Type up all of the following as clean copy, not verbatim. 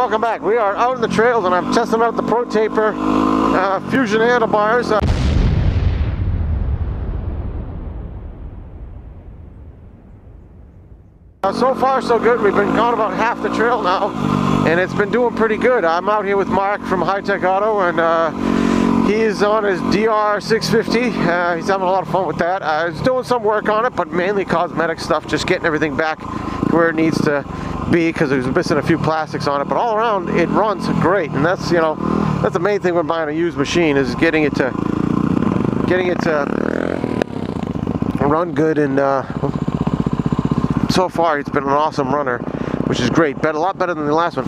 welcome back. We are out in the trails and I'm testing out the Pro Taper Fusion handlebars. So far so good. We've been gone about half the trail now and it's been doing pretty good. I'm out here with Mark from High Tech Auto and he's on his DR650. He's having a lot of fun with that. He's doing some work on it, but mainly cosmetic stuff, just getting everything back to where it needs to be because it was missing a few plastics on it. But all around, it runs great, and that's, you know, that's the main thing when buying a used machine, is getting it to run good. And so far, it's been an awesome runner, which is great. A lot better than the last one.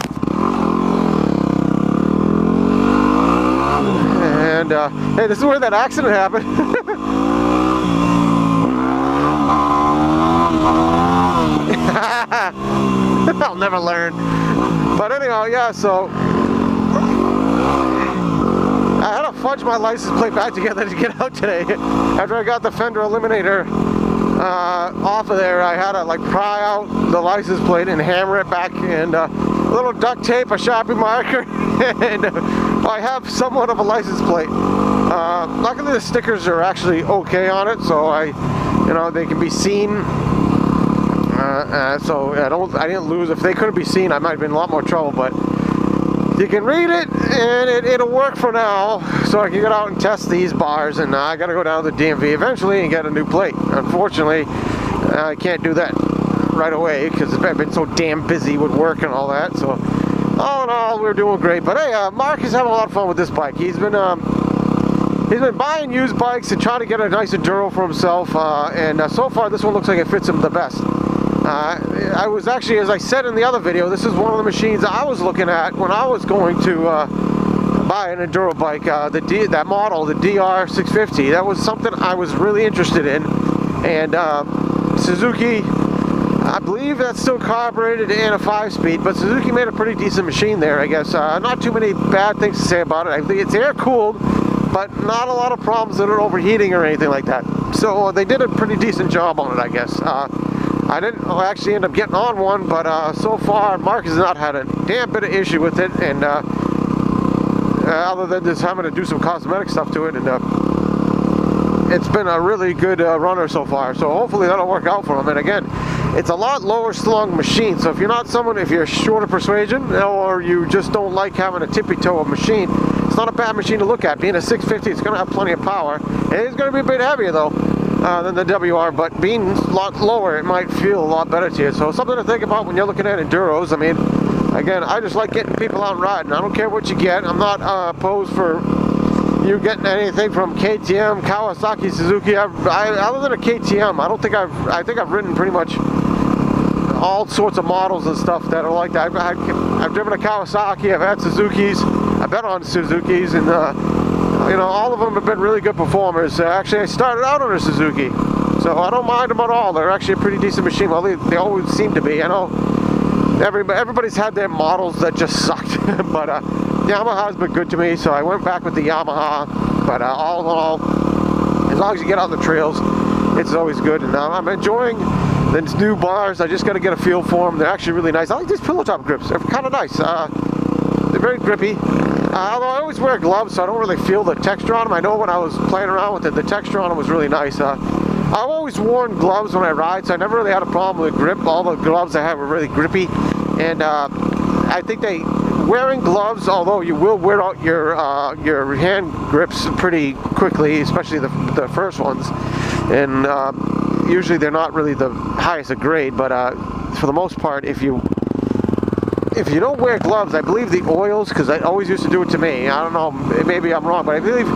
And hey, this is where that accident happened. I'll never learn. But anyhow, yeah, so I had to fudge my license plate back together to get out today. After I got the fender eliminator off of there, I had to like pry out the license plate and hammer it back, and a little duct tape, a Sharpie marker, and I have somewhat of a license plate. Luckily the stickers are actually okay on it, so they can be seen. So I didn't lose. If they couldn't be seen, I might have been in a lot more trouble, but you can read it and it'll work for now, so I can get out and test these bars. And I gotta go down to the DMV eventually and get a new plate. Unfortunately, I can't do that right away because I've been so damn busy with work and all that. So all in all, we're doing great. But hey, Mark is having a lot of fun with this bike. He's been buying used bikes and trying to get a nice enduro for himself, and so far this one looks like it fits him the best. I was actually, as I said in the other video, this is one of the machines I was looking at when I was going to buy an enduro bike. That model, the DR650, that was something I was really interested in. And Suzuki, I believe that's still carbureted and a 5-speed, but Suzuki made a pretty decent machine there, I guess. Not too many bad things to say about it. I think it's air-cooled, but not a lot of problems with it overheating or anything like that. So they did a pretty decent job on it, I guess. I didn't actually end up getting on one, but so far Mark has not had a damn bit of issue with it, and other than just having to do some cosmetic stuff to it, and it's been a really good runner so far. So hopefully that'll work out for him. And again, it's a lot lower slung machine, so if you're short of persuasion or you just don't like having a tippy toe of machine, it's not a bad machine to look at. Being a 650, it's going to have plenty of power, and it's going to be a bit heavier though than the WR, but being a lot lower, it might feel a lot better to you. So something to think about when you're looking at enduros. I mean, again, I just like getting people out and riding. I don't care what you get. I'm not opposed for you getting anything from KTM, Kawasaki, Suzuki. Other than a KTM, I think I've ridden pretty much all sorts of models and stuff that are like that. I've driven a Kawasaki, I've had Suzukis, I've been on Suzukis, and all of them have been really good performers. Actually, I started out on a Suzuki, so I don't mind them at all. They're actually a pretty decent machine. Well, they always seem to be. I know everybody's had their models that just sucked, but Yamaha's been good to me, so I went back with the Yamaha. But all in all, as long as you get out on the trails, it's always good. And I'm enjoying these new bars. I just got to get a feel for them. They're actually really nice. I like these pillow top grips. They're kind of nice. They're very grippy. Although I always wear gloves, so I don't really feel the texture on them. I know when I was playing around with it, the texture on them was really nice. I've always worn gloves when I ride, so I never really had a problem with grip. All the gloves I had were really grippy, and I think wearing gloves, although you will wear out your hand grips pretty quickly, especially the first ones, and usually they're not really the highest of grade, but for the most part, if you don't wear gloves, I believe the oils, because I always used to do it to me, I don't know, maybe I'm wrong, but I believe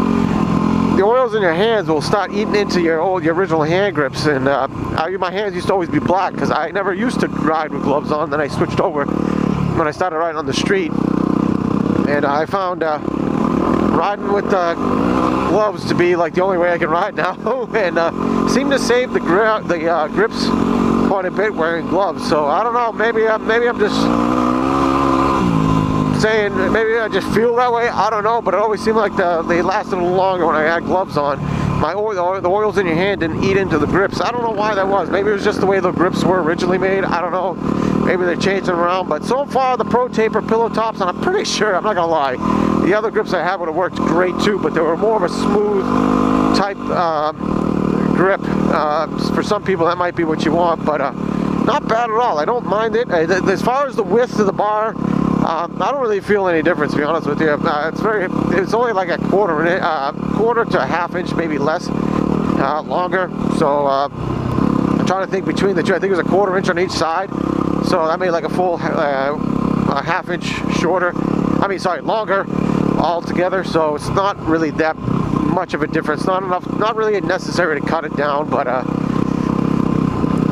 the oils in your hands will start eating into your original hand grips, and my hands used to always be black because I never used to ride with gloves on. Then I switched over when I started riding on the street, and I found riding with gloves to be like the only way I can ride now, and seem to save the grips quite a bit wearing gloves. So I don't know, maybe I'm just saying, maybe I just feel that way, I don't know, but it always seemed like they lasted a little longer when I had gloves on. The oils in your hand didn't eat into the grips. I don't know why that was. Maybe it was just the way the grips were originally made. I don't know. Maybe they changed them around, but so far the Pro Taper pillow tops, and I'm pretty sure, I'm not gonna lie, the other grips I have would have worked great too, but they were more of a smooth type grip. For some people that might be what you want, but not bad at all. I don't mind it. As far as the width of the bar, I don't really feel any difference, to be honest with you. It's only like a quarter to a half inch, maybe less, longer. So I'm trying to think between the two. I think it was a quarter inch on each side. So that made like a full a half inch shorter. I mean, sorry, longer altogether. So it's not really that much of a difference. Not really necessary to cut it down, but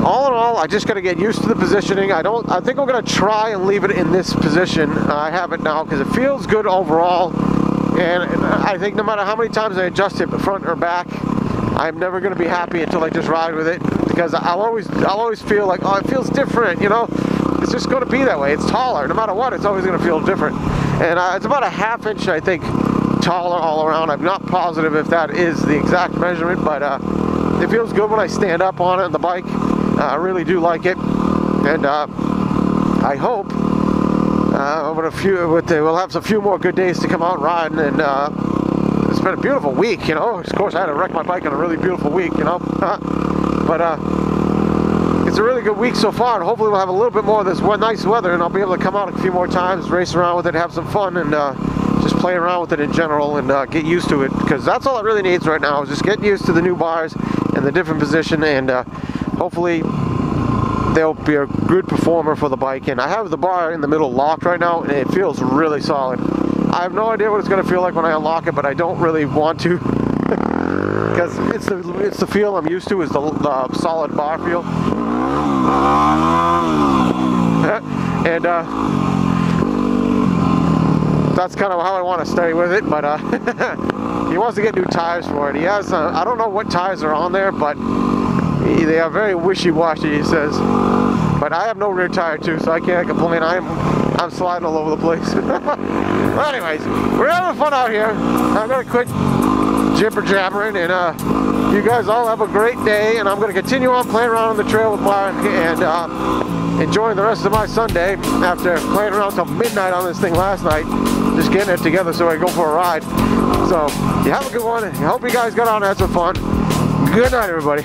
all in all, I just got to get used to the positioning. I think I'm going to try and leave it in this position. I have it now because it feels good overall, and I think no matter how many times I adjust it front or back, I'm never going to be happy until I just ride with it, because I'll always feel like, oh, it feels different, you know. It's just going to be that way. It's taller. No matter what, it's always going to feel different. And it's about a half inch, I think, taller all around. I'm not positive if that is the exact measurement, but it feels good when I stand up on it on the bike. I really do like it, and I hope we'll have a few more good days to come out riding. And it's been a beautiful week, you know. Of course, I had to wreck my bike on a really beautiful week, you know. But it's a really good week so far, and hopefully we'll have a little bit more of this nice weather, and I'll be able to come out a few more times, race around with it, have some fun, and just play around with it in general, and get used to it, because that's all it really needs right now, is just getting used to the new bars and the different position, and hopefully they'll be a good performer for the bike. And I have the bar in the middle locked right now, and it feels really solid. I have no idea what it's going to feel like when I unlock it, but I don't really want to, because it's the feel I'm used to, is the solid bar feel. And that's kind of how I want to stay with it. But he wants to get new tires for it. He has I don't know what tires are on there, but they are very wishy-washy, he says. But I have no rear tire too, so I can't complain. I'm sliding all over the place. Well, anyways, we're having fun out here. I'm gonna quit jibber-jabbering, and you guys all have a great day. And I'm gonna continue on playing around on the trail with Mark, and enjoying the rest of my Sunday after playing around till midnight on this thing last night, just getting it together so I can go for a ride. So you have a good one. I hope you guys got on and had some fun. Good night, everybody.